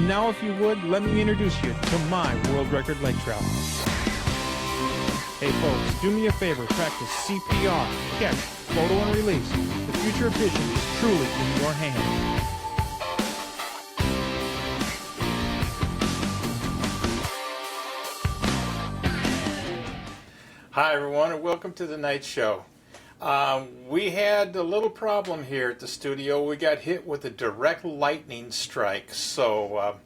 And now, if you would, let me introduce you to my world record lake trout. Hey folks, do me a favor, practice CPR, catch, photo, and release. The future of fishing is truly in your hands. Hi everyone, and welcome to the night show. We had a little problem here at the studio. We got hit with a direct lightning strike, so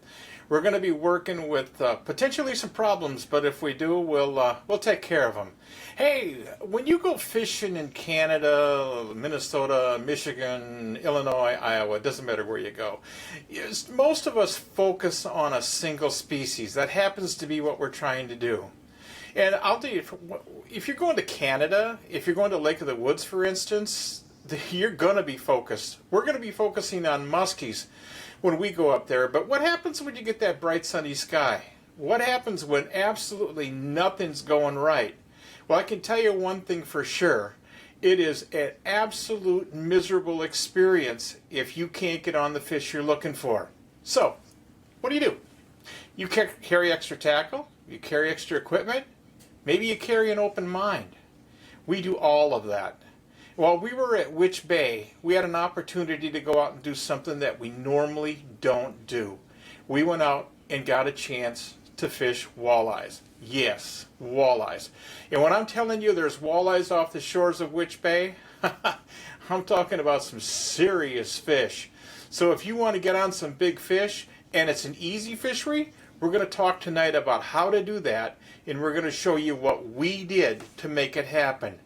we're going to be working with potentially some problems, but if we do, we'll take care of them. Hey, when you go fishing in Canada, Minnesota, Michigan, Illinois, Iowa, it doesn't matter where you go, most of us focus on a single species. That happens to be what we're trying to do. And I'll tell you, if you're going to Canada, if you're going to Lake of the Woods, for instance, you're going to be focused. We're going to be focusing on muskies when we go up there. But what happens when you get that bright sunny sky? What happens when absolutely nothing's going right? Well, I can tell you one thing for sure. It is an absolute miserable experience if you can't get on the fish you're looking for. So, what do? You carry extra tackle? You carry extra equipment? Maybe you carry an open mind. We do all of that. While we were at Witch Bay, we had an opportunity to go out and do something that we normally don't do. We went out and got a chance to fish walleyes. Yes, walleyes. And when I'm telling you there's walleyes off the shores of Witch Bay, I'm talking about some serious fish. So if you want to get on some big fish, and it's an easy fishery, we're going to talk tonight about how to do that, and we're going to show you what we did to make it happen.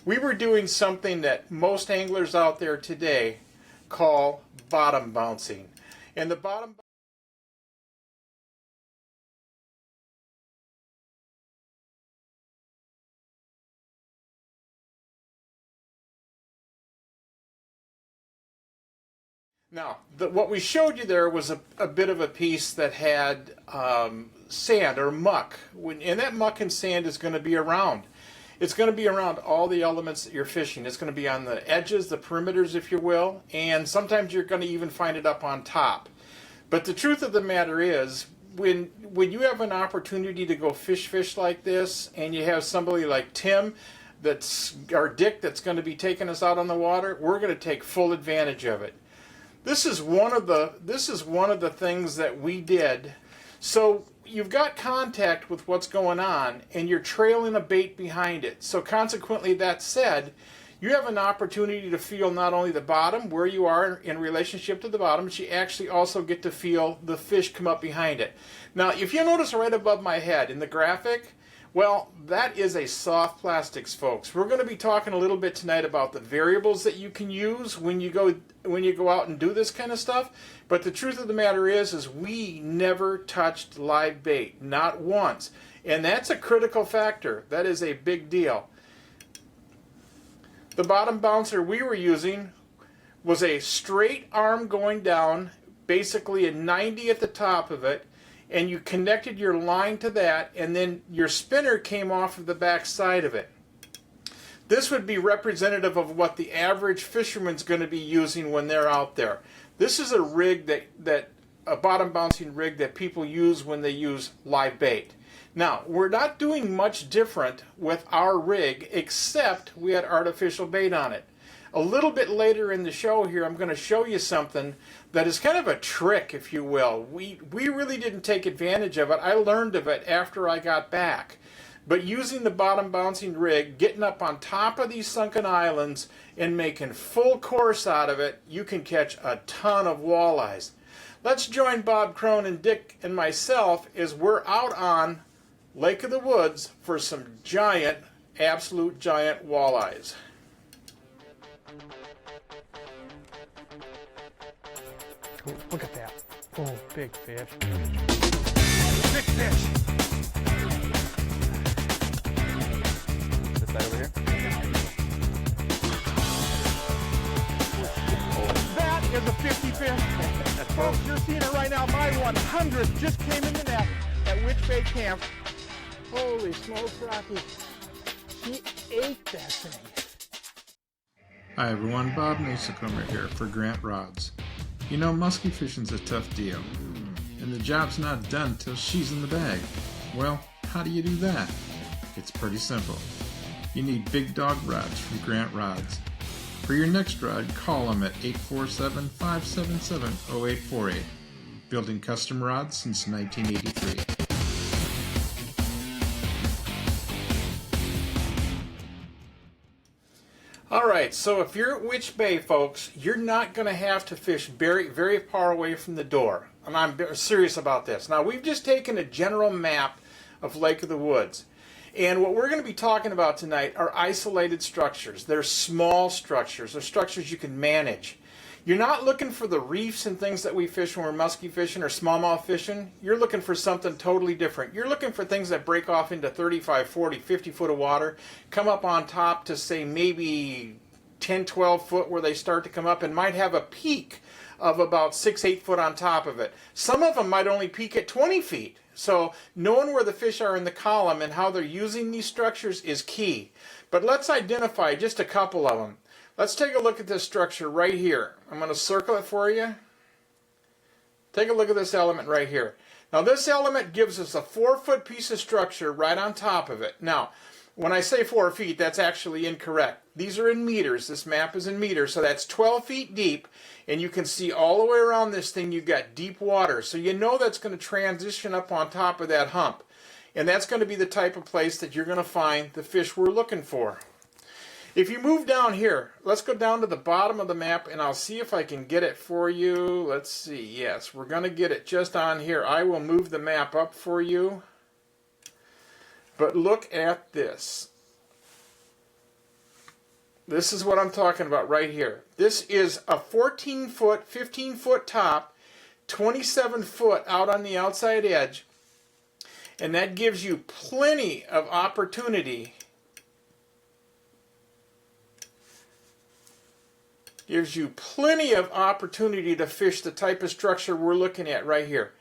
We were doing something that most anglers out there today call bottom bouncing. And the bottom Now, what we showed you there was a bit of a piece that had sand or muck. And that muck and sand is going to be around. It's going to be around all the elements that you're fishing. It's going to be on the edges, the perimeters, if you will, and sometimes you're going to even find it up on top. But the truth of the matter is, when you have an opportunity to go fish like this, and you have somebody like Tim, or Dick, that's going to be taking us out on the water, we're going to take full advantage of it. This is one of the things that we did. So you've got contact with what's going on, and you're trailing a bait behind it. So consequently, that said, you have an opportunity to feel not only the bottom, where you are in relationship to the bottom, but you actually also get to feel the fish come up behind it. Now, if you notice right above my head in the graphic, well, that is a soft plastics, folks. We're going to be talking a little bit tonight about the variables that you can use when you go out and do this kind of stuff. But the truth of the matter is we never touched live bait, not once. And that's a critical factor. That is a big deal. The bottom bouncer we were using was a straight arm going down, basically a 90 at the top of it, and you connected your line to that, and then your spinner came off of the back side of it. This would be representative of what the average fisherman's going to be using when they're out there. This is a rig a bottom bouncing rig that people use when they use live bait. Now, we're not doing much different with our rig, except we had artificial bait on it. A little bit later in the show here, I'm going to show you something that is kind of a trick, if you will. We really didn't take advantage of it. I learned of it after I got back. But using the bottom bouncing rig, getting up on top of these sunken islands and making full course out of it, you can catch a ton of walleyes. Let's join Bob Crone and Dick and myself as we're out on Lake of the Woods for some giant, absolute giant walleyes. Oh, look at that. Oh, big fish. Big fish. This side over here? That is a 50 fish. Folks, you're seeing it right now. My 100th just came in the net at Witch Bay Camp. Holy smokes, Rocky. He ate that thing. Hi everyone, Bob Mehsikomer here for Grant Rods. You know, musky fishing's a tough deal. and the job's not done till she's in the bag. Well, how do you do that? It's pretty simple. You need big dog rods from Grant Rods. For your next rod, call them at 847-577-0848. Building custom rods since 1983. Alright, so if you're at Witch Bay, folks, you're not going to have to fish very, very far away from the door. And I'm serious about this. Now, we've just taken a general map of Lake of the Woods. And what we're going to be talking about tonight are isolated structures. They're small structures. They're structures you can manage. You're not looking for the reefs and things that we fish when we're musky fishing or smallmouth fishing. You're looking for something totally different. You're looking for things that break off into 35, 40, 50 foot of water, come up on top to say maybe 10, 12 foot where they start to come up, and might have a peak of about 6, 8 foot on top of it. Some of them might only peak at 20 feet. So knowing where the fish are in the column and how they're using these structures is key. But let's identify just a couple of them. Let's take a look at this structure right here. I'm going to circle it for you. Take a look at this element right here. Now this element gives us a 4-foot piece of structure right on top of it. Now, when I say 4 feet, that's actually incorrect. These are in meters. This map is in meters, so that's 12 feet deep. And you can see all the way around this thing you've got deep water. So you know that's going to transition up on top of that hump. And that's going to be the type of place that you're going to find the fish we're looking for. If you move down here, let's go down to the bottom of the map and I'll see if I can get it for you. Let's see. Yes, we're going to get it just on here. I will move the map up for you. But look at this. This is what I'm talking about right here. This is a 14-foot, 15-foot top, 27 foot out on the outside edge. And that gives you plenty of opportunity. Gives you plenty of opportunity to fish the type of structure we're looking at right here.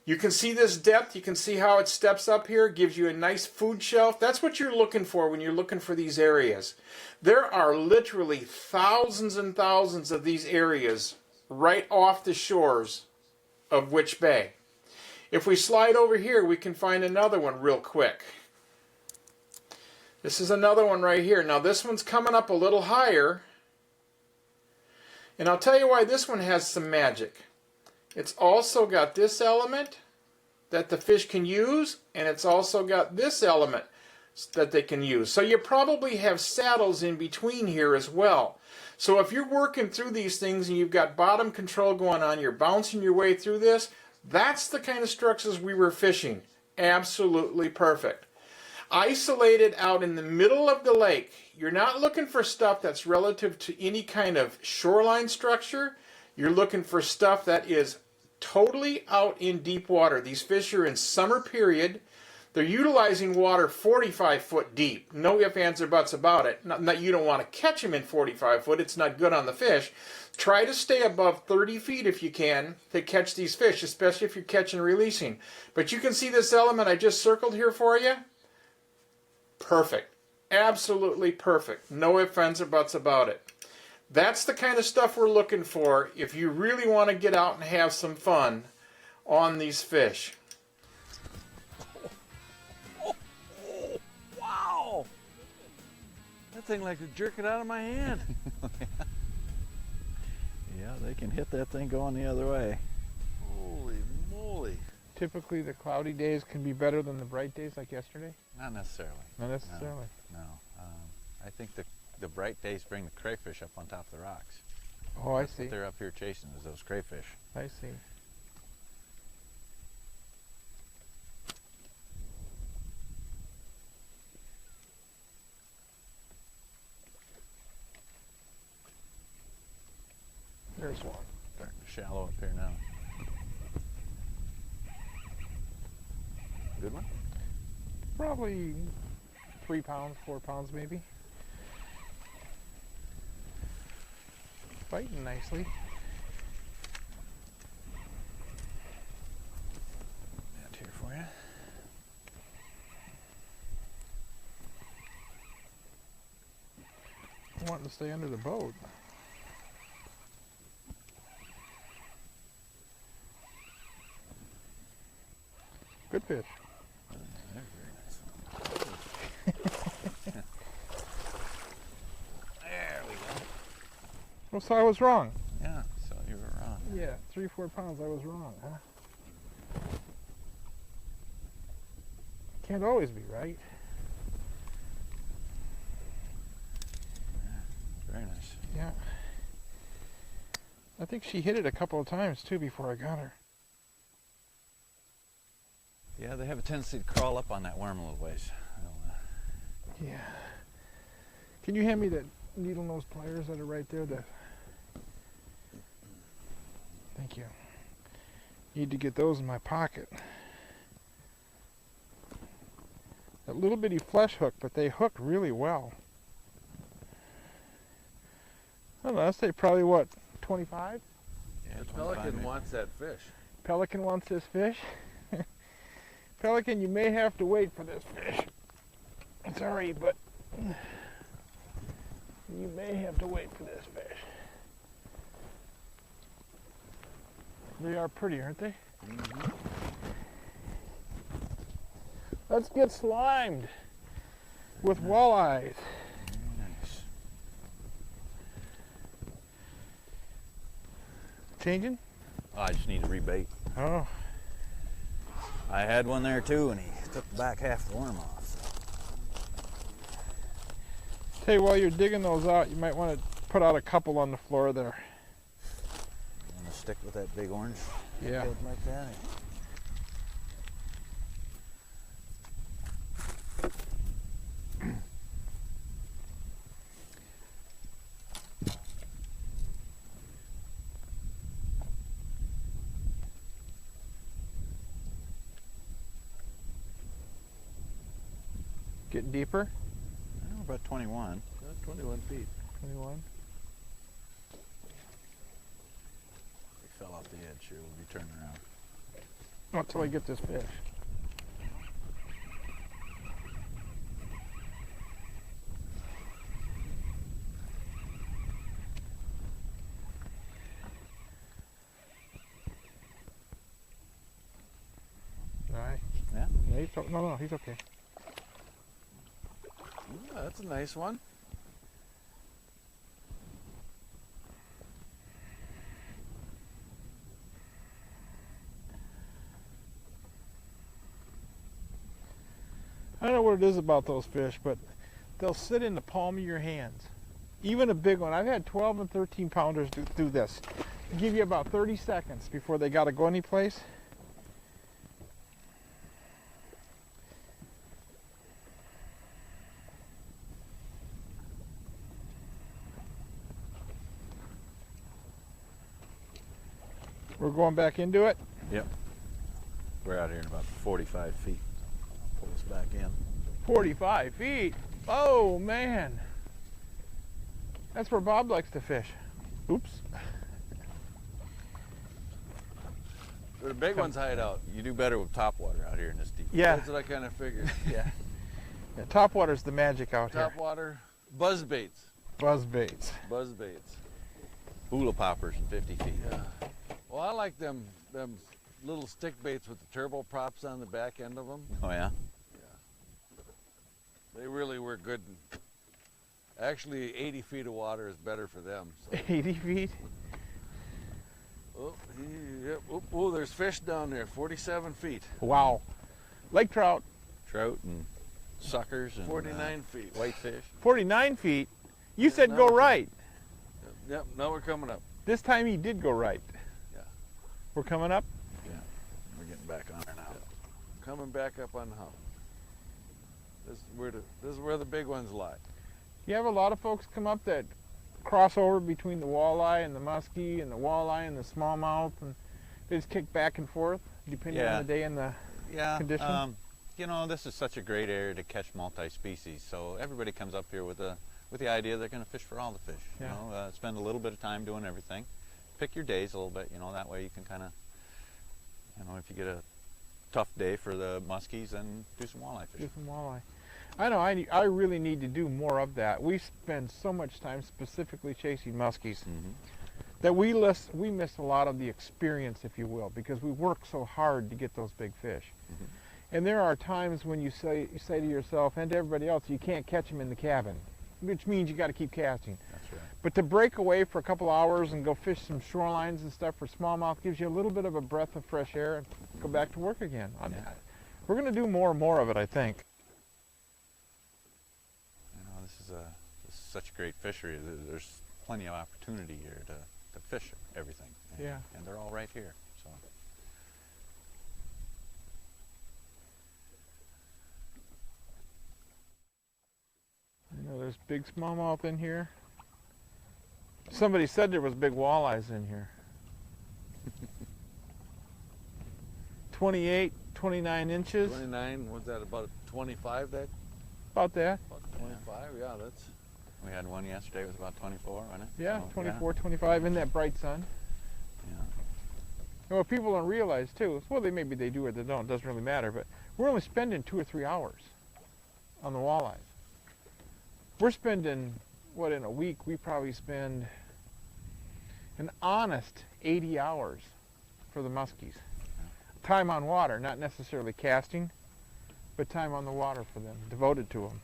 You can see this depth. You can see how it steps up here. Gives you a nice food shelf. That's what you're looking for when you're looking for these areas. There are literally thousands and thousands of these areas right off the shores of Witch Bay. If we slide over here, we can find another one real quick. This is another one right here. Now this one's coming up a little higher. And I'll tell you why this one has some magic. It's also got this element that the fish can use, and it's also got this element that they can use. So you probably have saddles in between here as well. So if you're working through these things and you've got bottom control going on, you're bouncing your way through this, that's the kind of structures we were fishing. Absolutely perfect. Isolated out in the middle of the lake, you're not looking for stuff that's relative to any kind of shoreline structure. You're looking for stuff that is totally out in deep water. These fish are in summer period. They're utilizing water 45 foot deep. No ifs, ands, or buts about it. Not that you don't want to catch them in 45 foot. It's not good on the fish. Try to stay above 30 feet if you can to catch these fish, especially if you're catching and releasing. But you can see this element I just circled here for you. Perfect. Absolutely perfect. No ifs, ands, or buts about it. That's the kind of stuff we're looking for if you really want to get out and have some fun on these fish. Wow! That thing like to jerk it out of my hand. Yeah, they can hit that thing going the other way. Holy moly. Typically the cloudy days can be better than the bright days like yesterday? Not necessarily. Not necessarily. No. I think the bright days bring the crayfish up on top of the rocks. Oh, I That's see. what they're up here chasing is those crayfish. I see. There's one. Starting to shallow up here now. Good one? Probably 3 pounds, 4 pounds maybe. Fighting nicely. Out here for you. Wanting to stay under the boat. fish. They're very nice. There we go. Well, so I was wrong. Yeah, so you were wrong. Yeah, 3-4 pounds. I was wrong, huh? Can't always be right. Very nice. Yeah. I think she hit it a couple of times too before I got her. Yeah, they have a tendency to crawl up on that worm a little ways. Yeah. Can you hand me the needle nose pliers that are right there? Thank you. Need to get those in my pocket. That little bitty flesh hook, but they hook really well. I don't know, I'd say probably what, 25? Yeah, The 25 pelican maybe. wants that fish. Pelican wants this fish. Pelican, you may have to wait for this fish. Sorry, but you may have to wait for this fish. They are pretty, aren't they? Mm-hmm. Let's get slimed with walleyes. Nice. Changing? Oh, I just need to rebait. Oh, I had one there too, and he took the back half of the worm off. tell you, while you're digging those out, you might want to put out a couple on the floor there. I'm gonna stick with that big orange. Yeah. Head like that. Getting deeper? Oh, about 21. 21 feet. 21. He fell off the edge here. We'll be turning around. Not till I get this fish. Nice. Yeah? No, he's okay. Yeah, that's a nice one. I don't know what it is about those fish, but they'll sit in the palm of your hands. Even a big one. I've had 12 and 13 pounders do this. Give you about 30 seconds before they got to go anyplace. We're going back into it. Yep. We're out here in about 45 feet. Pull us back in. 45 feet. Oh, man. That's where Bob likes to fish. Oops. Where the big ones hide out. You do better with top water out here in this deep. Yeah. That's what I kind of figured. Yeah. Yeah, top water's the magic out Top here. water. Buzz baits. Buzz baits. Buzz baits. Hula poppers in 50 feet. Yeah. Well, I like them little stick baits with the turbo props on the back end of them. Oh, yeah? They really were good. Actually, 80 feet of water is better for them. So. 80 feet. Oh, yep. Oh, there's fish down there. 47 feet. Wow. Lake trout. Trout and suckers and 49 feet. whitefish. 49 feet. You Yeah, said now go we're right. Yep. Now we're coming up. This time he did go right. Yeah. We're coming up. Yeah. We're getting back on her now. Coming back up on the hump. This is where the big ones lie. You have a lot of folks come up that cross over between the walleye and the muskie and the walleye and the smallmouth, and they just kick back and forth depending Yeah. on the day and the Yeah. condition. You know, this is such a great area to catch multi-species, so everybody comes up here with the idea they're going to fish for all the fish. Yeah. You know, spend a little bit of time doing everything. Pick your days a little bit, you know, that way you can kind of, you know, if you get a tough day for the muskies, then do some walleye Do fishing. some walleye. I know. I really need to do more of that. We spend so much time specifically chasing muskies Mm-hmm. that we miss a lot of the experience, if you will, because we work so hard to get those big fish. Mhm. And there are times when you say to yourself and to everybody else, you can't catch them in the cabin, which means you got to keep casting. That's right. But to break away for a couple hours and go fish some shorelines and stuff for smallmouth gives you a little bit of a breath of fresh air and go back to work again. We're going to do more and more of it, I think. You know, this is such a great fishery. There's plenty of opportunity here to fish everything. And, Yeah. And they're all right here. So. You know, there's big smallmouth in here. Somebody said there was big walleyes in here. 28, 29 inches. 29, was that about 25 that? About that. About 25, yeah, that's... We had one yesterday. It was about 24, wasn't it? Yeah, So, 24, 25 in that bright sun. Yeah. And what people don't realize too is, well, maybe they do or they don't, it doesn't really matter, but we're only spending 2 or 3 hours on the walleyes. We're spending, what, in a week, we probably spend an honest 80 hours for the muskies. Time on water, not necessarily casting, but time on the water for them, devoted to them.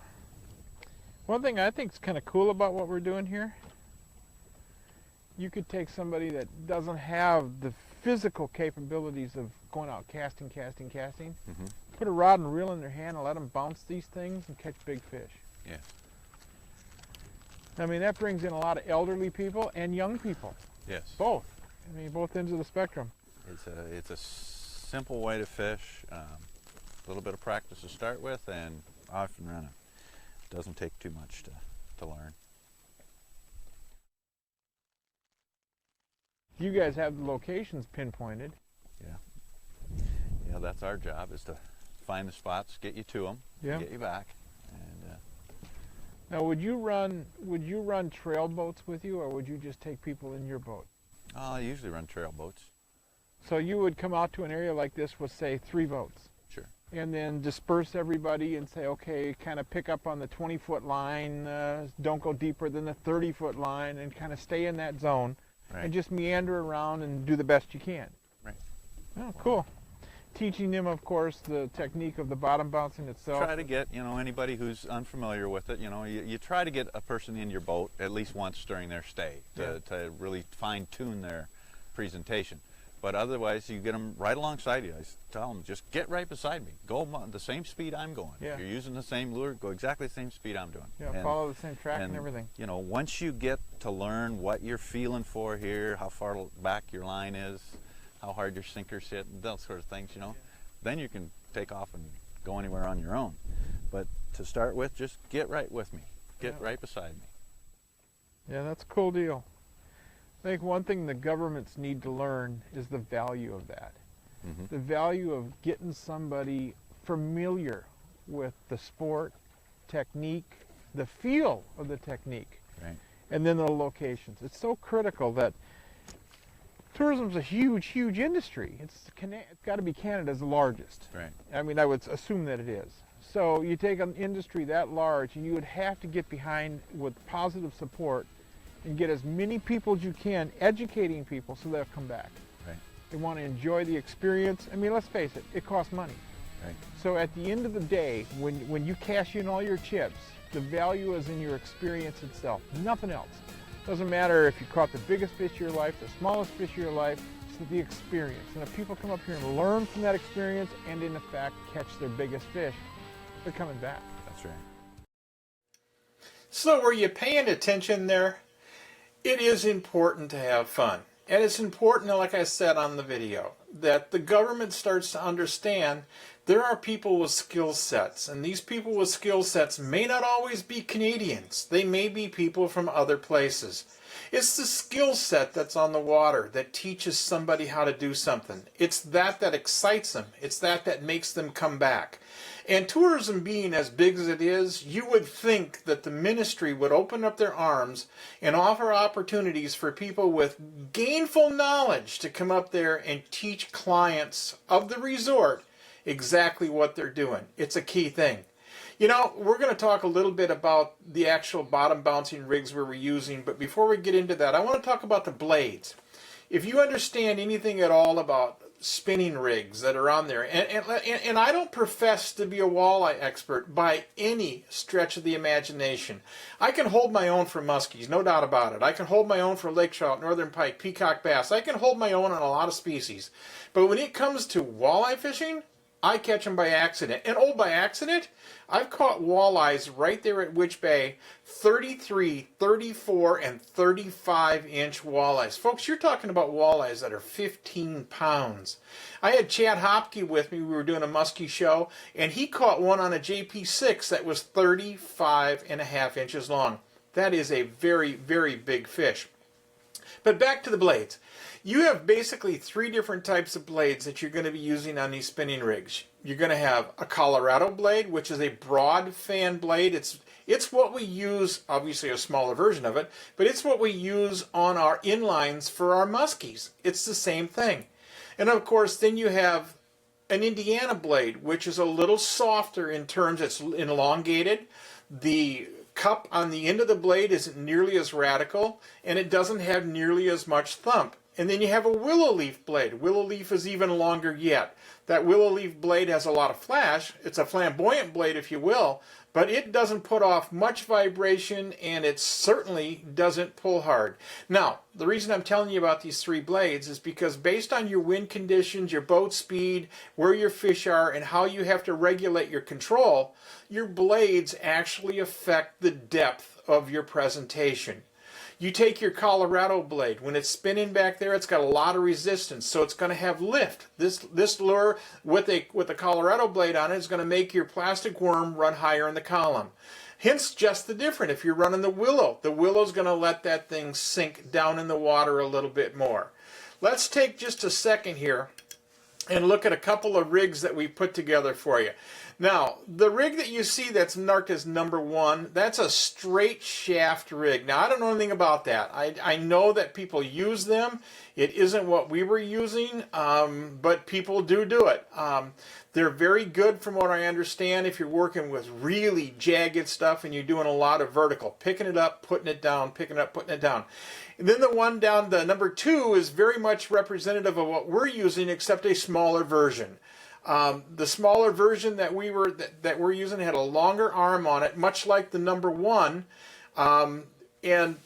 One thing I think is kind of cool about what we're doing here, you could take somebody that doesn't have the physical capabilities of going out casting, Mm-hmm. put a rod and reel in their hand and let them bounce these things and catch big fish. Yes. I mean, that brings in a lot of elderly people and young people, Yes. both. I mean, both ends of the spectrum. It's a simple way to fish. A little bit of practice to start with, and off and running. Doesn't take too much to learn. You guys have the locations pinpointed. Yeah, that's our job, is to find the spots, get you to them, Yeah. get you back. And Now, would you run trail boats with you, or would you just take people in your boat? I usually run trail boats. So you would come out to an area like this with, say, 3 boats. Sure. And then disperse everybody and say, okay, kind of pick up on the 20-foot line, don't go deeper than the 30-foot line, and kind of stay in that zone, Right. and just meander around and do the best you can. Right. Oh, cool. Teaching them, of course, the technique of the bottom bouncing itself. Try to get, anybody who's unfamiliar with it, you try to get a person in your boat at least once during their stay to really fine-tune their presentation. But otherwise, you get them right alongside you. I tell them, just get right beside me. Go the same speed I'm going. Yeah. If you're using the same lure, go exactly the same speed I'm doing. Yeah, follow the same track and everything. Once you get to learn what you're feeling for here, how far back your line is, how hard your sinker's hit, and those sort of things, then you can take off and go anywhere on your own. But to start with, just get right with me. Get right beside me. Yeah, that's a cool deal. I think one thing the governments need to learn is the value of that. Mm-hmm. The value of getting somebody familiar with the sport, technique, the feel of the technique, Right. and then the locations. It's so critical that tourism's a huge, huge industry. It's got to be Canada's largest. Right. I mean, I would assume that it is. So you take an industry that large, and you would have to get behind with positive support and get as many people as you can, educating people so they'll come back. Right. They want to enjoy the experience. I mean, let's face it, it costs money. Right. So at the end of the day, when you cash in all your chips, the value is in your experience itself, nothing else. Doesn't matter if you caught the biggest fish of your life, the smallest fish of your life, it's the experience. And if people come up here and learn from that experience and in fact catch their biggest fish, they're coming back. That's right. So were you paying attention there? It is important to have fun. And it's important, like I said on the video, that the government starts to understand there are people with skill sets. And these people with skill sets may not always be Canadians. They may be people from other places. It's the skill set that's on the water that teaches somebody how to do something. It's that excites them. It's that makes them come back. And tourism being as big as it is, you would think that the ministry would open up their arms and offer opportunities for people with gainful knowledge to come up there and teach clients of the resort exactly what they're doing. It's a key thing. We're going to talk a little bit about the actual bottom bouncing rigs we were using, but before we get into that, I want to talk about the blades. If you understand anything at all about spinning rigs that are on there. And I don't profess to be a walleye expert by any stretch of the imagination. I can hold my own for muskies, no doubt about it. I can hold my own for lake trout, northern pike, peacock bass. I can hold my own on a lot of species. But when it comes to walleye fishing, I catch them by accident. And oh, by accident, I've caught walleyes right there at Witch Bay, 33, 34, and 35-inch walleyes. Folks, you're talking about walleyes that are 15 pounds. I had Chad Hopke with me. We were doing a muskie show, and he caught one on a JP6 that was 35 and a half inches long. That is a very, very big fish. But back to the blades. You have basically three different types of blades that you're going to be using on these spinning rigs. You're going to have a Colorado blade, which is a broad fan blade. It's what we use, obviously a smaller version of it, but it's what we use on our inlines for our muskies. It's the same thing. And of course, then you have an Indiana blade, which is a little softer in terms, it's elongated. The cup on the end of the blade isn't nearly as radical, and it doesn't have nearly as much thump. And then you have a willow leaf blade. Willow leaf is even longer yet. That willow leaf blade has a lot of flash. It's a flamboyant blade, if you will, but it doesn't put off much vibration, and it certainly doesn't pull hard. Now, the reason I'm telling you about these three blades is because based on your wind conditions, your boat speed, where your fish are, and how you have to regulate your control, your blades actually affect the depth of your presentation. You take your Colorado blade, when it's spinning back there, it's got a lot of resistance, so it's going to have lift. This lure with a Colorado blade on it is going to make your plastic worm run higher in the column. Hence, just the difference. If you're running the willow's going to let that thing sink down in the water a little bit more. Let's take just a second here and look at a couple of rigs that we put together for you. Now, the rig that you see that's marked as number 1, that's a straight shaft rig. Now, I don't know anything about that. I know that people use them. It isn't what we were using, but people do it. They're very good from what I understand if you're working with really jagged stuff and you're doing a lot of vertical. Picking it up, putting it down, picking it up, putting it down. And then the one down, the number 2, is very much representative of what we're using, except a smaller version. The smaller version that we're using had a longer arm on it, much like the number 1. And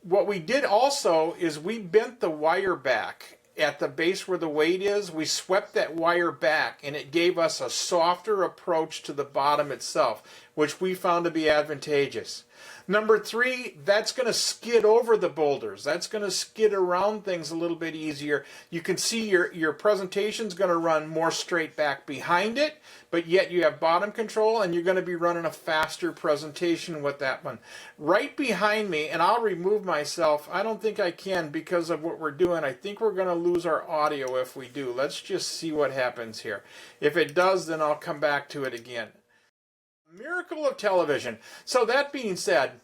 what we did also is we bent the wire back at the base where the weight is. We swept that wire back, and it gave us a softer approach to the bottom itself, which we found to be advantageous. Number 3, that's going to skid over the boulders. That's going to skid around things a little bit easier. You can see your presentation's going to run more straight back behind it, but yet you have bottom control, and you're going to be running a faster presentation with that one. Right behind me, and I'll remove myself. I don't think I can because of what we're doing. I think we're going to lose our audio if we do. Let's just see what happens here. If it does, then I'll come back to it again. Miracle of television. So that being said,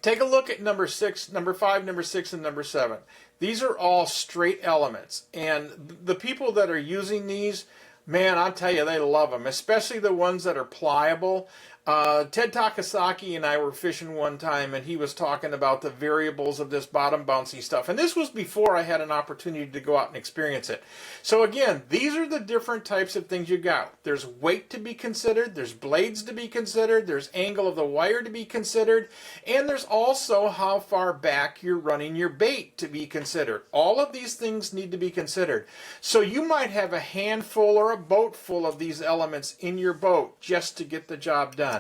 take a look at number 6, number 5, number 6, and number 7. These are all straight elements, and the people that are using these, man, I'll tell you, they love them, especially the ones that are pliable. Ted Takasaki and I were fishing one time, and he was talking about the variables of this bottom bouncy stuff. And this was before I had an opportunity to go out and experience it. So again, these are the different types of things you got. There's weight to be considered, there's blades to be considered, there's angle of the wire to be considered, and there's also how far back you're running your bait to be considered. All of these things need to be considered. So you might have a handful or a boat full of these elements in your boat just to get the job done.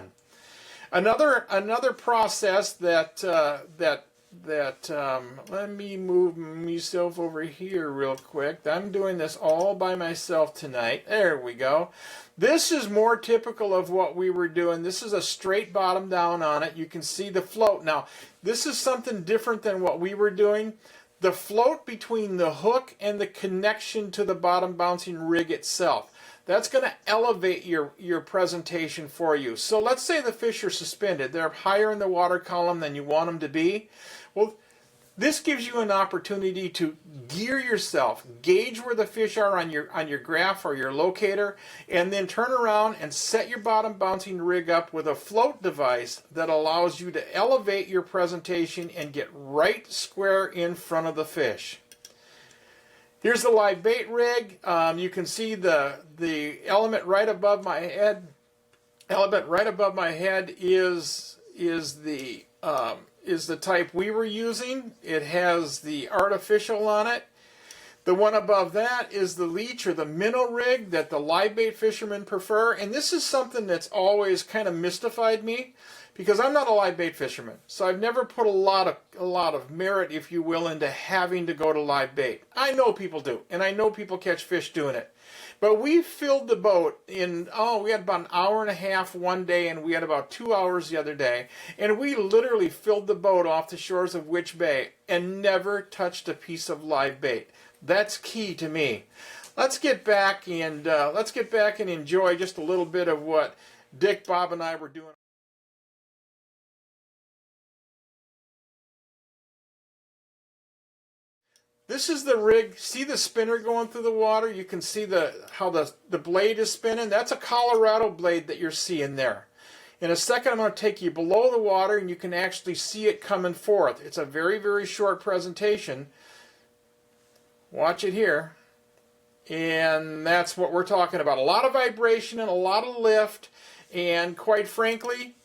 Another process that let me move myself over here real quick. I'm doing this all by myself tonight. There we go. This is more typical of what we were doing. This is a straight bottom down on it. You can see the float. Now, this is something different than what we were doing. The float between the hook and the connection to the bottom bouncing rig itself. That's going to elevate your presentation for you. So let's say the fish are suspended. They're higher in the water column than you want them to be. Well, this gives you an opportunity to gear yourself, gauge where the fish are on your graph or your locator, and then turn around and set your bottom bouncing rig up with a float device that allows you to elevate your presentation and get right square in front of the fish. Here's the live bait rig. You can see the element right above my head. Element right above my head is the type we were using. It has the artificial on it. The one above that is the leech or the minnow rig that the live bait fishermen prefer. And this is something that's always kind of mystified me, because I'm not a live bait fisherman. So I've never put a lot of merit, if you will, into having to go to live bait. I know people do, and I know people catch fish doing it. But we filled the boat in, we had about an hour and a half one day, and we had about 2 hours the other day. And we literally filled the boat off the shores of Witch Bay and never touched a piece of live bait. That's key to me. Let's get back and enjoy just a little bit of what Dick, Bob, and I were doing. This is the rig. See the spinner going through the water? You can see how the blade is spinning. That's a Colorado blade that you're seeing there. In a second, I'm going to take you below the water, and you can actually see it coming forth. It's a very, very short presentation. Watch it here. And that's what we're talking about. A lot of vibration and a lot of lift, and quite frankly,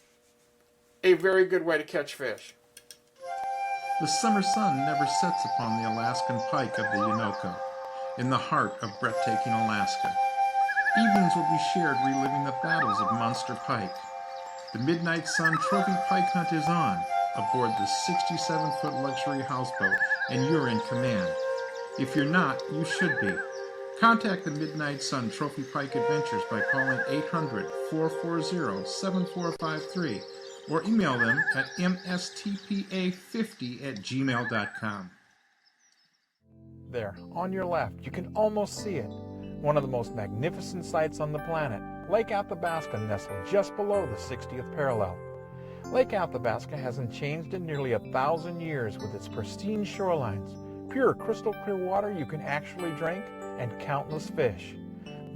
a very good way to catch fish. The summer sun never sets upon the Alaskan pike of the Unoko, in the heart of breathtaking Alaska. Evenings will be shared reliving the battles of Monster Pike. The Midnight Sun Trophy Pike Hunt is on, aboard the 67-foot luxury houseboat, and you're in command. If you're not, you should be. Contact the Midnight Sun Trophy Pike Adventures by calling 800-440-7453 or email them at mstpa50@gmail.com. There, on your left, you can almost see it. One of the most magnificent sights on the planet, Lake Athabasca, nestled just below the 60th parallel. Lake Athabasca hasn't changed in nearly 1,000 years, with its pristine shorelines, pure crystal clear water you can actually drink, and countless fish.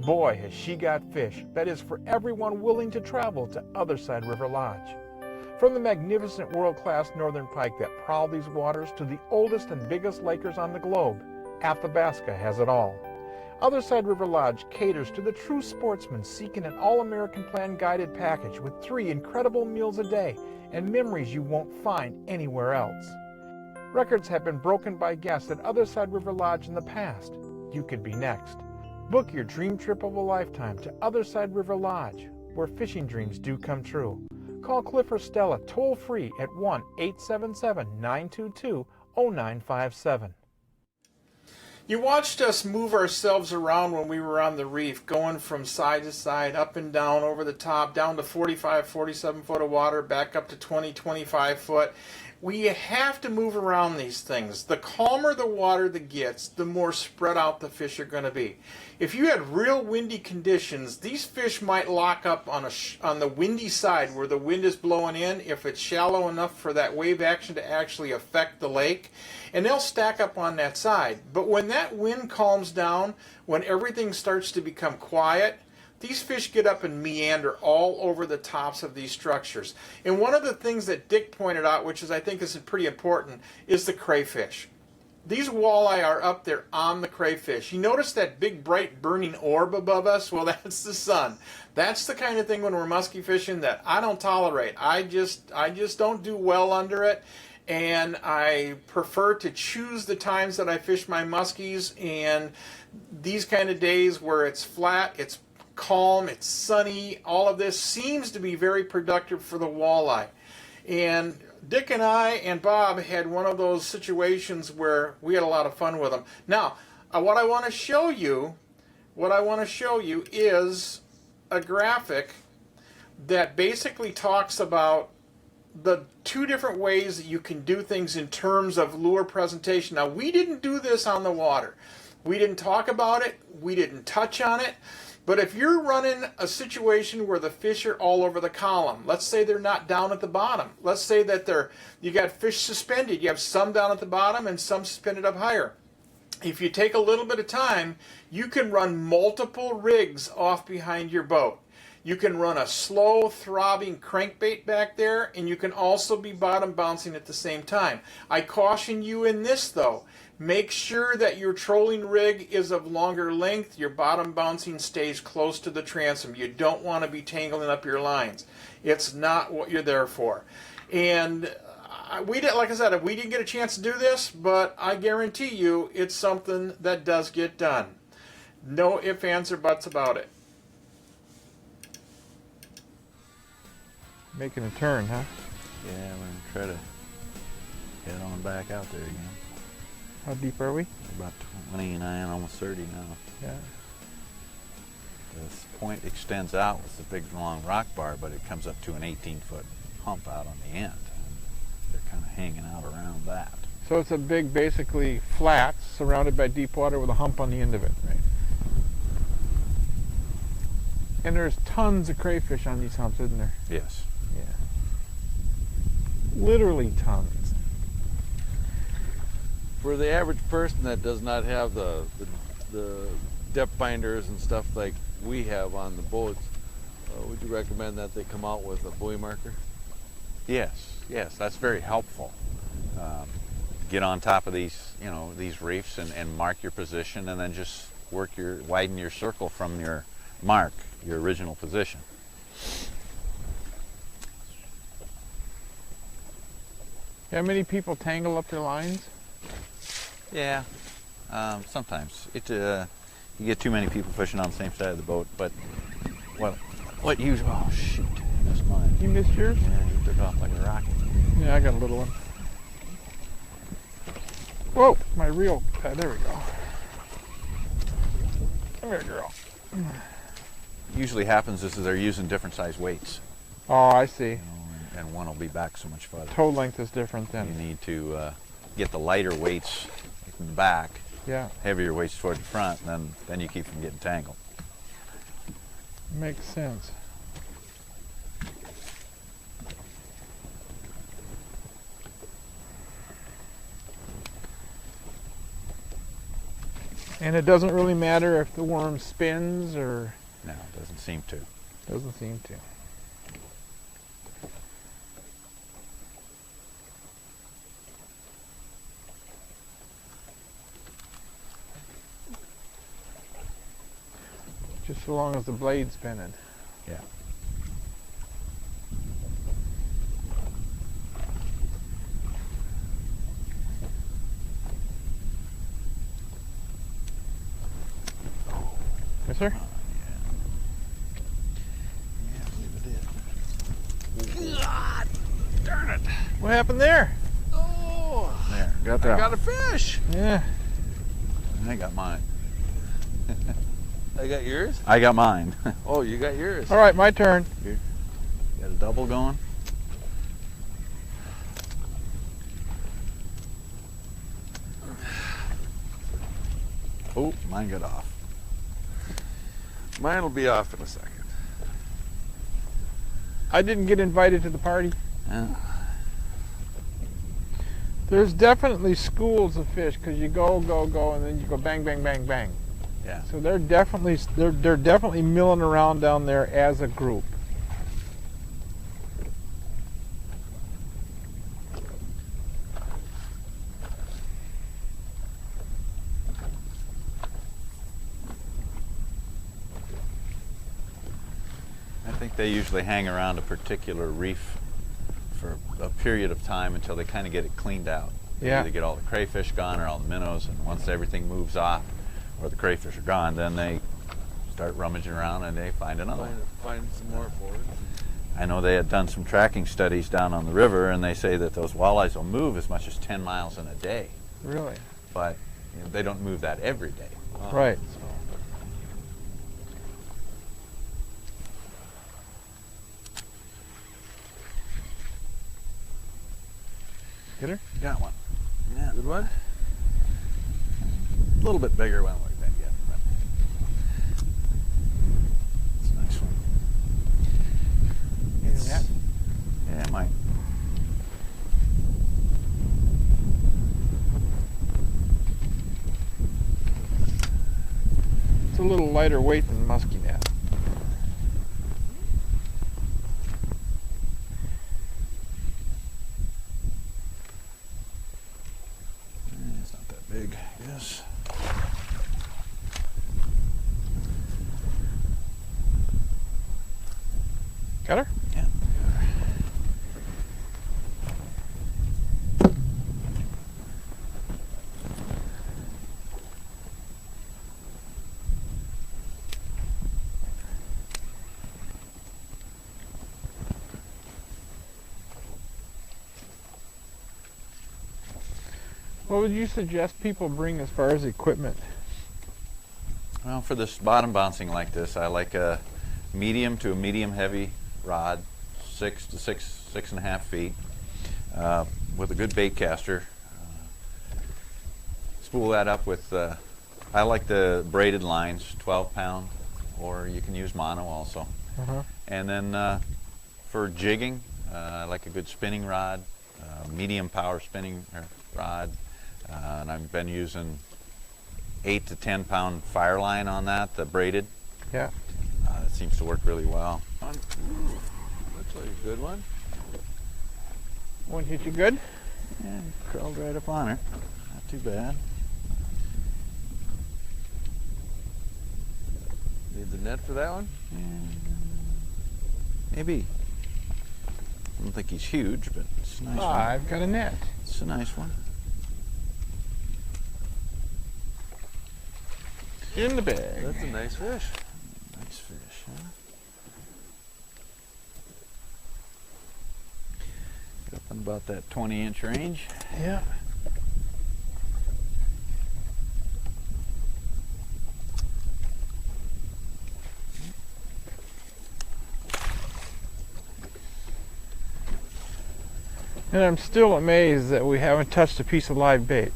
Boy, has she got fish that is for everyone willing to travel to Otherside River Lodge. From the magnificent world-class northern pike that prowl these waters to the oldest and biggest lakers on the globe, Athabasca has it all. Otherside River Lodge caters to the true sportsman seeking an all-American plan guided package with 3 incredible meals a day and memories you won't find anywhere else. Records have been broken by guests at Otherside River Lodge in the past. You could be next. Book your dream trip of a lifetime to Otherside River Lodge, where fishing dreams do come true. Call Cliff or Stella toll-free at 1-877-922-0957. You watched us move ourselves around when we were on the reef, going from side to side, up and down, over the top, down to 45, 47 foot of water, back up to 20, 25 foot. We have to move around these things. The calmer the water that gets, the more spread out the fish are going to be. If you had real windy conditions, these fish might lock up on the windy side where the wind is blowing in, if it's shallow enough for that wave action to actually affect the lake, and they'll stack up on that side. But when that wind calms down, when everything starts to become quiet, these fish get up and meander all over the tops of these structures. And one of the things that Dick pointed out, which I think is pretty important, is the crayfish. These walleye are up there on the crayfish. You notice that big bright burning orb above us? Well, that's the sun. That's the kind of thing when we're musky fishing that I don't tolerate. I just don't do well under it. And I prefer to choose the times that I fish my muskies, and these kind of days where it's flat, it's calm, it's sunny, all of this seems to be very productive for the walleye. And Dick and I and Bob had one of those situations where we had a lot of fun with them. Now, what I want to show you is a graphic that basically talks about the 2 different ways that you can do things in terms of lure presentation. Now, we didn't do this on the water. We didn't talk about it. We didn't touch on it. But if you're running a situation where the fish are all over the column, let's say they're not down at the bottom. Let's say that you got fish suspended. You have some down at the bottom and some suspended up higher. If you take a little bit of time, you can run multiple rigs off behind your boat. You can run a slow throbbing crankbait back there, and you can also be bottom bouncing at the same time. I caution you in this though. Make sure that your trolling rig is of longer length. Your bottom bouncing stays close to the transom. You don't want to be tangling up your lines. It's not what you're there for. And we did, like I said, we didn't get a chance to do this, but I guarantee you it's something that does get done. No ifs, ands, or buts about it. Making a turn, huh? Yeah, we're going to try to get on back out there again. How deep are we? About 29, almost 30 now. Yeah. This point extends out with the big long rock bar, but it comes up to an 18-foot hump out on the end. And they're kind of hanging out around that. So it's a big, basically flat, surrounded by deep water with a hump on the end of it. Right. And there's tons of crayfish on these humps, isn't there? Yes. Yeah. Literally tons. For the average person that does not have the depth finders and stuff like we have on the boats, would you recommend that they come out with a buoy marker? Yes, yes, that's very helpful. Get on top of these, these reefs and mark your position, and then just widen your circle from your mark, your original position. How many people tangle up their lines? Yeah, sometimes you get too many people fishing on the same side of the boat. But what usually? Oh shoot, I missed mine. You missed yours? Yeah, you took off like a rocket. Yeah, I got a little one. Whoa, my reel. There we go. Come here, girl. Usually happens is they're using different size weights. Oh, I see. And one will be back so much farther. Toe length is different You then. need to get the lighter weights in the back, Yeah, heavier weights toward the front, and then you keep from getting tangled. makes sense. And it doesn't really matter if the worm spins or No, it doesn't seem to. doesn't seem to. Just so long as the blade's spinning. Yeah. Yes, sir? Yeah, I believe it did. Darn it! What happened there? Oh, There, got I that. got a fish. Yeah. I got mine. I got yours. I got mine. Oh, you got yours. All right, my turn. Got a double going? Oh, mine got off. Mine will be off in a second. I didn't get invited to the party. Yeah. There's definitely schools of fish because you go, and then you go bang, bang, bang, bang. Yeah. So they're definitely milling around down there as a group. I think they usually hang around a particular reef for a period of time until they kind of get it cleaned out. They Yeah. either get all the crayfish gone or all the minnows, and once everything moves off or the crayfish are gone, then they start rummaging around and they find another one. Find some more for it. I know they had done some tracking studies down on the river, and they say that those walleyes will move as much as 10 miles in a day, Really? but they don't move that every day. Right. Get her? Got one. Yeah, Good one. a little bit bigger one like that yet, but it's a nice one. Maybe that. Yeah, it might. It's a little lighter weight than musky net. big, yes. Got her? Yeah. What would you suggest people bring as far as equipment? Well, for this bottom bouncing like this, I like a medium to a medium heavy rod, 6 to 6.5 feet, with a good bait caster. Spool that up with, I like the braided lines, 12 pound, or you can use mono also. And then for jigging, I like a good spinning rod, medium power spinning rod, and I've been using 8 to 10 pound fire line on that, the braided. Yeah. It seems to work really well. Looks like a good one. One hit you good? And curled right up on her. Not too bad. Need the net for that one? And maybe. I don't think he's huge, but it's a nice one. I've got a net. It's a nice one. In the bag. That's a nice fish. Nice fish, huh? Get up in about that 20-inch range. Yeah. And I'm still amazed that we haven't touched a piece of live bait.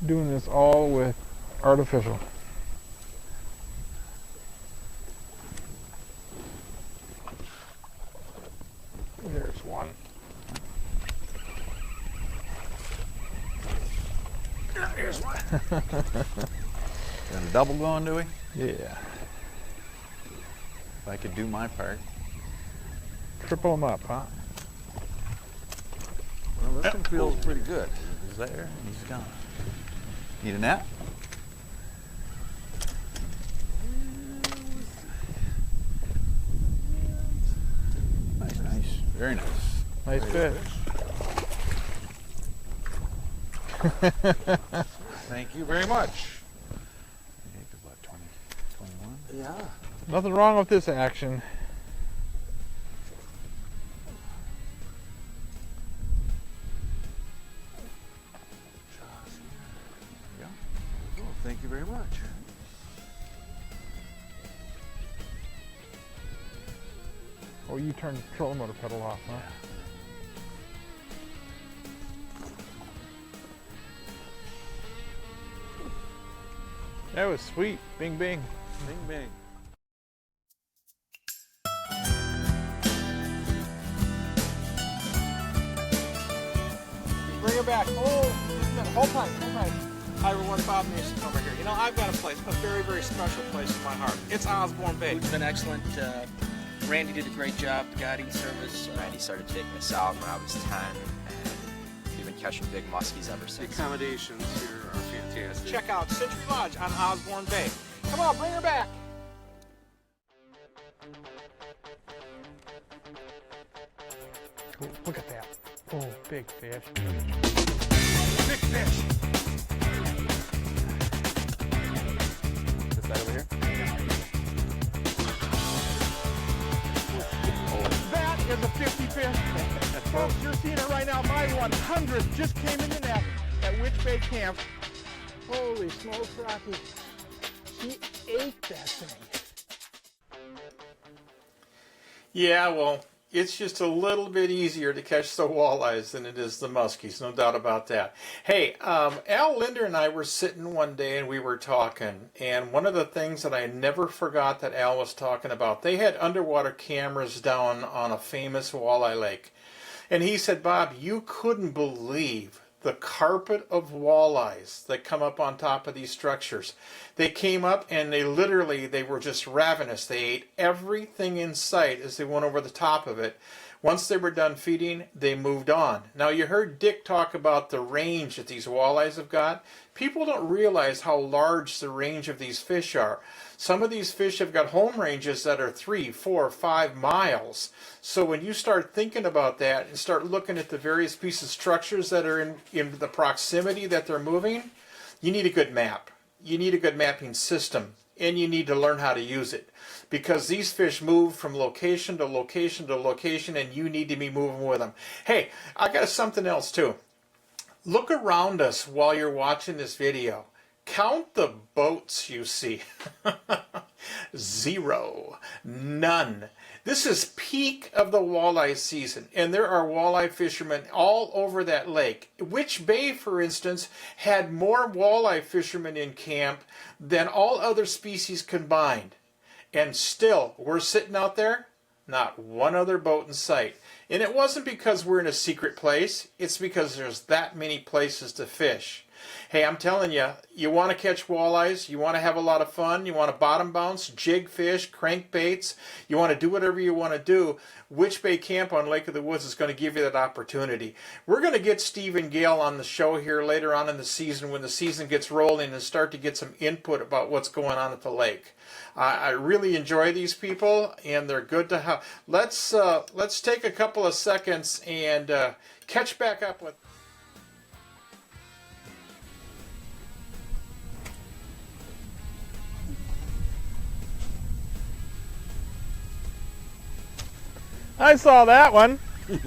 Doing this all with artificial. There's one. Here's one. Got a double going, do we? Yeah. If I could do my part. Triple them up, huh? Well, this one feels pretty good. He's there, and he's gone. Need a net? Nice, nice. Very nice. Nice fish. Thank you very much. About 20, 21. Yeah. Nothing wrong with this action. Oh, thank you very much. Oh, you turned the trolling motor pedal off, huh? That was sweet. Bing, bing. Bing, bang. Bring her back. Oh, hold tight, hold tight. Hi everyone, Bob Mehsikomer here. You know, I've got a place, a very, very special place in my heart. It's Osborne Bay. Food's been excellent. Randy did a great job, the guiding service. Randy started taking us out when I was 10, and we've been catching big muskies ever The since. accommodations here are fantastic. Check out Century Lodge on Osborne Bay. Come on, bring her back. Oh, look at that. Oh, big fish. Big fish. This side over here? That is a 50 fish. Folks, you're seeing it right now. My 100th just came in the net at Witch Bay Camp. Holy smokes, Rocky. She ate that thing. Yeah, well, it's just a little bit easier to catch the walleyes than it is the muskies, no doubt about that. Hey, Al Linder and I were sitting one day and we were talking, and one of the things that I never forgot that Al was talking about, they had underwater cameras down on a famous walleye lake. And he said, Bob, you couldn't believe the carpet of walleyes that come up on top of these structures. They came up and they were just ravenous. They ate everything in sight as they went over the top of it. Once they were done feeding, they moved on. Now, you heard Dick talk about the range that these walleyes have got. People don't realize how large the range of these fish are. Some of these fish have got home ranges that are 3, 4, 5 miles. So when you start thinking about that and start looking at the various pieces of structures that are in the proximity that they're moving, you need a good map. You need a good mapping system, and you need to learn how to use it. Because these fish move from location to location to location, and you need to be moving with them. Hey, I got something else too. Look around us while you're watching this video. Count the boats you see. 0. None. This is peak of the walleye season, and there are walleye fishermen all over that lake. Witch Bay, for instance, had more walleye fishermen in camp than all other species combined. And still, we're sitting out there, not one other boat in sight. And it wasn't because we're in a secret place, it's because there's that many places to fish. Hey, I'm telling you, you want to catch walleyes, you want to have a lot of fun, you want to bottom bounce, jig fish, crankbaits, you want to do whatever you want to do, Witch Bay Camp on Lake of the Woods is going to give you that opportunity. We're going to get Steve and Gail on the show here later on in the season when the season gets rolling and start to get some input about what's going on at the lake. I really enjoy these people, and they're good to have. Let's take a couple of seconds and catch back up with. I saw that one. That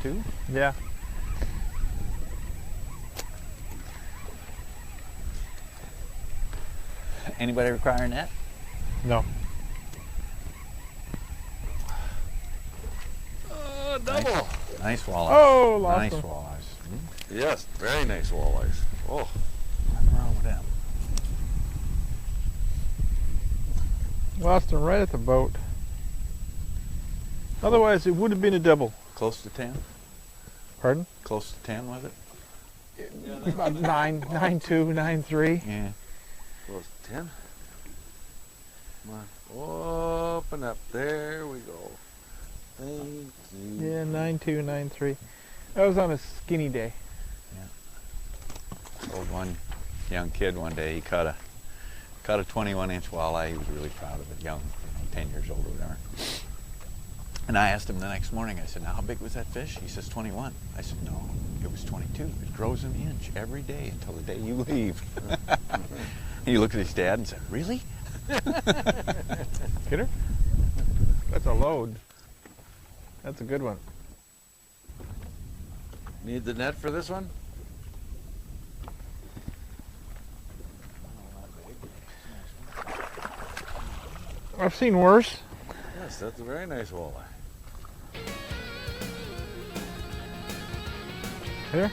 too? Yeah. Anybody requiring that? No. Oh, double. Nice walleyes. Oh, lost nice them. walleyes. Yes, very nice walleyes. Oh, What's wrong with them? Lost them right at the boat. Otherwise, it would have been a double. Close to 10? Pardon? Close to 10 was it? About 9, 9.2, 9.3. Yeah. close to 10. Come on, open up. There we go. Thank you. Yeah, 9.2, 9.3. That was on a skinny day. Told one young kid one day he caught a 21-inch walleye. He was really proud of it. Young, 10 years old or whatever. And I asked him the next morning, I said, now how big was that fish? He says 21. I said, no, it was 22. It grows an inch every day until the day you leave. And he looked at his dad and said, really? Hit her? That's a load. That's a good one. Need the net for this one? I've seen worse. Yes, that's a very nice walleye. Here?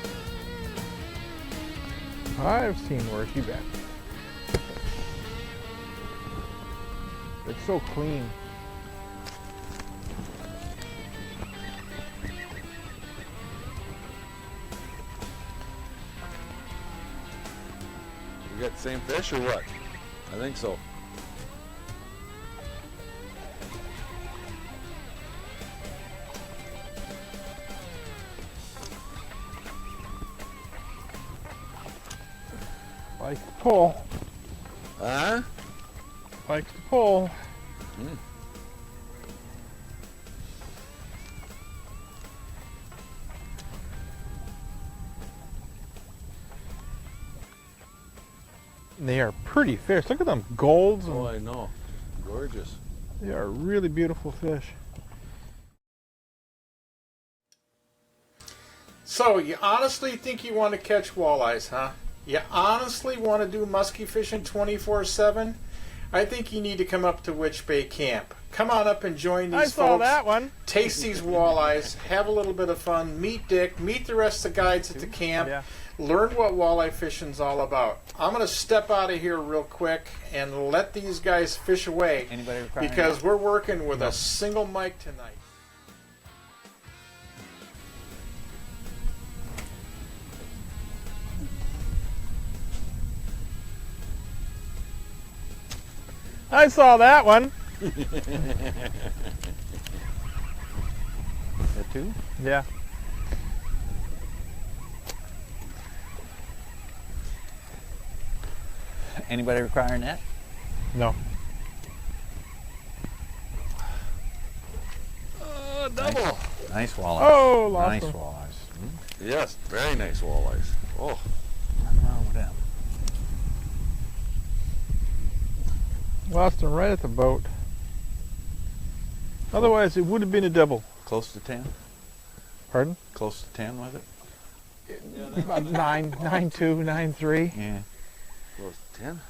I've seen worse, you bet. It's so clean. We got the same fish or what? I think so. Likes to pull. Huh? Likes to pull. They are pretty fish. Look at them golds. Oh, I know. Gorgeous. They are really beautiful fish. So, you honestly think you want to catch walleyes, huh? You honestly want to do musky fishing 24/7? I think you need to come up to Witch Bay Camp. Come on up and join these I folks. saw that one. Taste these walleyes, have a little bit of fun, meet Dick, meet the rest of the guides at the camp, Yeah. learn what walleye fishing's all about. I'm going to step out of here real quick and let these guys fish away Anybody requiring because we're working with a single mic tonight. I saw that one. That two? Yeah. Anybody require a net? No. Double. Nice walleyes. Oh, lost nice them. walleyes. Yes, very nice walleyes. Oh, Nothing wrong with them. Lost them right at the boat. Otherwise, it would have been a double. Close to 10? Pardon? Close to 10 with it? About 9.2, 9.3. Yeah. close to 10.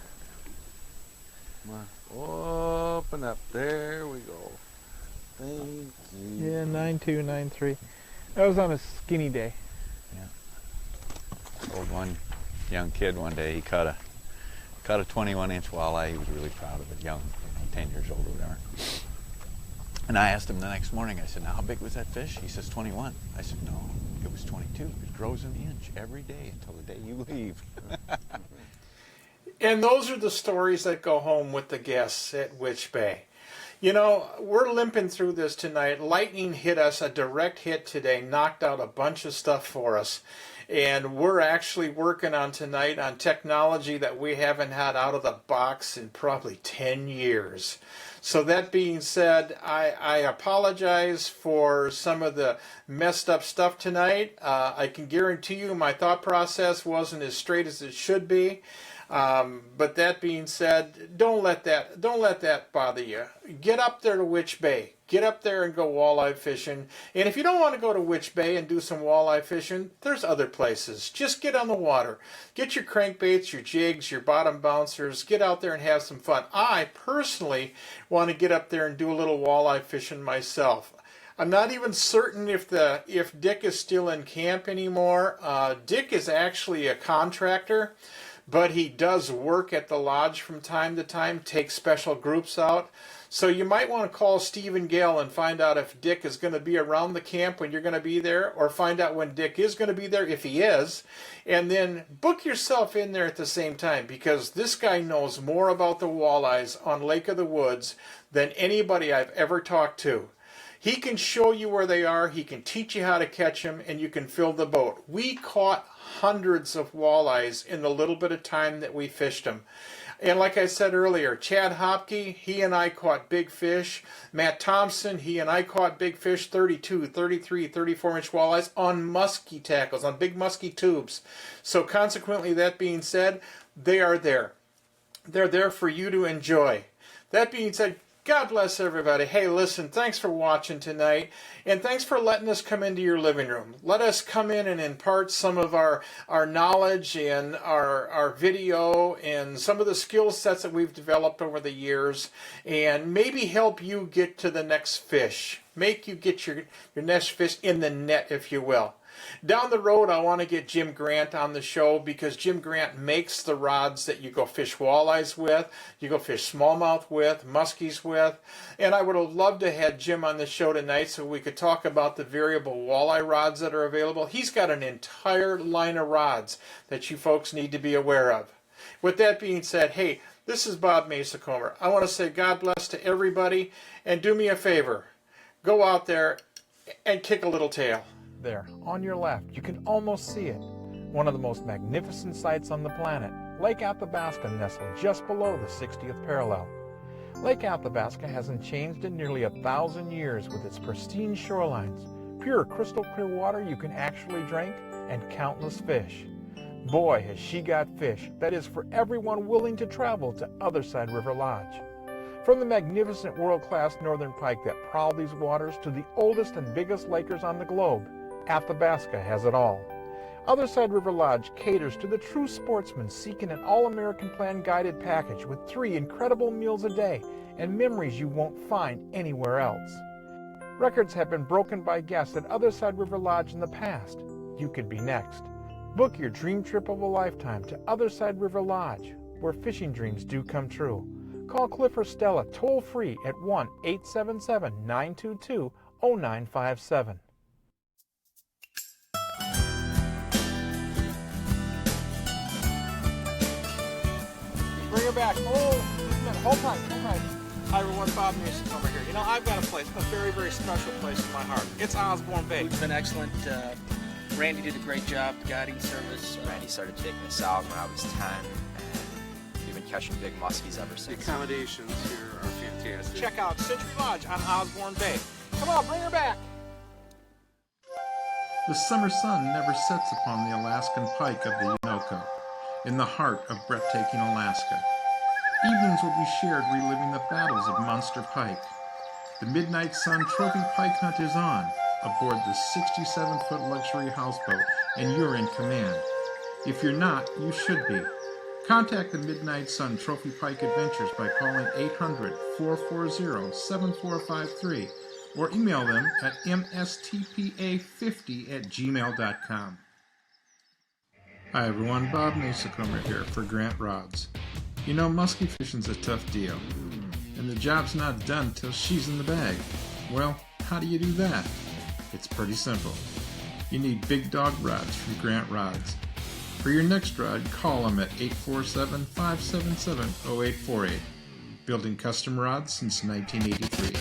Come on. Open up. There we go. Thank you. Yeah, 9.2, 9.3. That was on a skinny day. Told one young kid one day he caught a 21-inch walleye. He was really proud of it, young, 10 years old or whatever. And I asked him the next morning, I said, now how big was that fish? He says 21. I said, no, it was 22. It grows an inch every day until the day you leave. And those are the stories that go home with the guests at Witch Bay. You know, we're limping through this tonight. Lightning hit us, a direct hit today, knocked out a bunch of stuff for us. And we're actually working on tonight on technology that we haven't had out of the box in probably 10 years. So that being said, I apologize for some of the messed up stuff tonight. I can guarantee you my thought process wasn't as straight as it should be. But that being said, don't let that bother you. Get up there to Witch Bay. Get up there and go walleye fishing. And if you don't want to go to Witch Bay and do some walleye fishing, there's other places. Just get on the water. Get your crankbaits, your jigs, your bottom bouncers. Get out there and have some fun. I personally want to get up there and do a little walleye fishing myself. I'm not even certain if Dick is still in camp anymore. Dick is actually a contractor, but he does work at the lodge from time to time, take special groups out. So you might want to call Steve and Gail and find out if Dick is going to be around the camp when you're going to be there, or find out when Dick is going to be there, if he is, and then book yourself in there at the same time, because this guy knows more about the walleyes on Lake of the Woods than anybody I've ever talked to. He can show you where they are, he can teach you how to catch them, and you can fill the boat. We caught hundreds of walleyes in the little bit of time that we fished them. And like I said earlier, Chad Hopke, he and I caught big fish. Matt Thompson, he and I caught big fish, 32, 33, 34-inch walleyes on musky tackles, on big musky tubes. So consequently, that being said, they are there. They're there for you to enjoy. That being said, God bless everybody. Hey, listen, thanks for watching tonight, and thanks for letting us come into your living room. Let us come in and impart some of our knowledge and our video and some of the skill sets that we've developed over the years, and maybe help you get to the next fish. Make you get your next fish in the net, if you will. Down the road, I want to get Jim Grant on the show, because Jim Grant makes the rods that you go fish walleyes with, you go fish smallmouth with, muskies with, and I would have loved to have Jim on the show tonight so we could talk about the variable walleye rods that are available. He's got an entire line of rods that you folks need to be aware of. With that being said, hey, this is Bob Mehsikomer. I want to say God bless to everybody, and do me a favor. Go out there and kick a little tail. There, on your left, you can almost see it. One of the most magnificent sights on the planet, Lake Athabasca nestled just below the 60th parallel. Lake Athabasca hasn't changed in nearly 1,000 years, with its pristine shorelines, pure crystal clear water you can actually drink, and countless fish. Boy, has she got fish, that is for everyone willing to travel to Otherside River Lodge. From the magnificent world-class northern pike that prowl these waters to the oldest and biggest lakers on the globe, Athabasca has it all. Otherside River Lodge caters to the true sportsman seeking an all-American plan guided package with 3 incredible meals a day and memories you won't find anywhere else. Records have been broken by guests at Otherside River Lodge in the past. You could be next. Book your dream trip of a lifetime to Otherside River Lodge, where fishing dreams do come true. Call Cliff or Stella toll-free at 1-877-922-0957. Bring her back. Oh, hold tight, hold tight. Hi everyone, Bob Mehsikomer here. You know, I've got a place, a very, very special place in my heart. It's Osborne Bay. Food's been excellent. Randy did a great job guiding service. Randy started taking us out when I was 10, and we've been catching big muskies ever The since. accommodations here are fantastic. Check out Century Lodge on Osborne Bay. Come on, bring her back. The summer sun never sets upon the Alaskan pike of the Untitled, in the heart of breathtaking Alaska. Evenings will be shared reliving the battles of Monster Pike. The Midnight Sun Trophy Pike Hunt is on, aboard the 67-foot luxury houseboat, and you're in command. If you're not, you should be. Contact the Midnight Sun Trophy Pike Adventures by calling 800-440-7453 or email them at mstpa50@gmail.com. Hi everyone, Bob Mehsikomer here for Grant Rods. You know, musky fishing's a tough deal, and the job's not done till she's in the bag. Well, how do you do that? It's pretty simple. You need big dog rods from Grant Rods. For your next rod, call them at 847-577-0848. Building custom rods since 1983.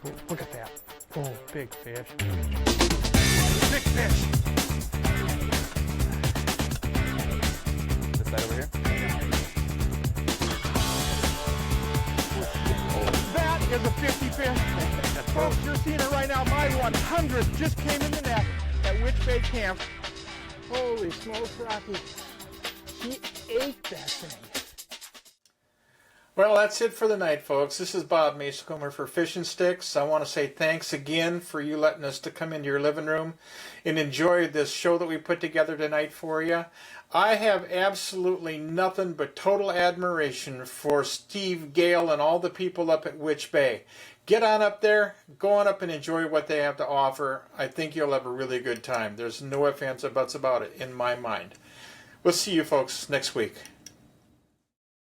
Oh, look at that. Oh, big fish. Big fish. This side over here? That is a 50 fish. Folks, you're seeing it right now. My 100th just came in the net at Witch Bay Camp. Holy smokes, Rocky. She ate that thing. Well, that's it for the night, folks. This is Bob Mehsikomer for Fish and Sticks. I want to say thanks again for you letting us to come into your living room and enjoy this show that we put together tonight for you. I have absolutely nothing but total admiration for Steve Gale and all the people up at Witch Bay. Get on up there, go on up and enjoy what they have to offer. I think you'll have a really good time. There's no ifs, ands, or buts about it in my mind. We'll see you folks next week.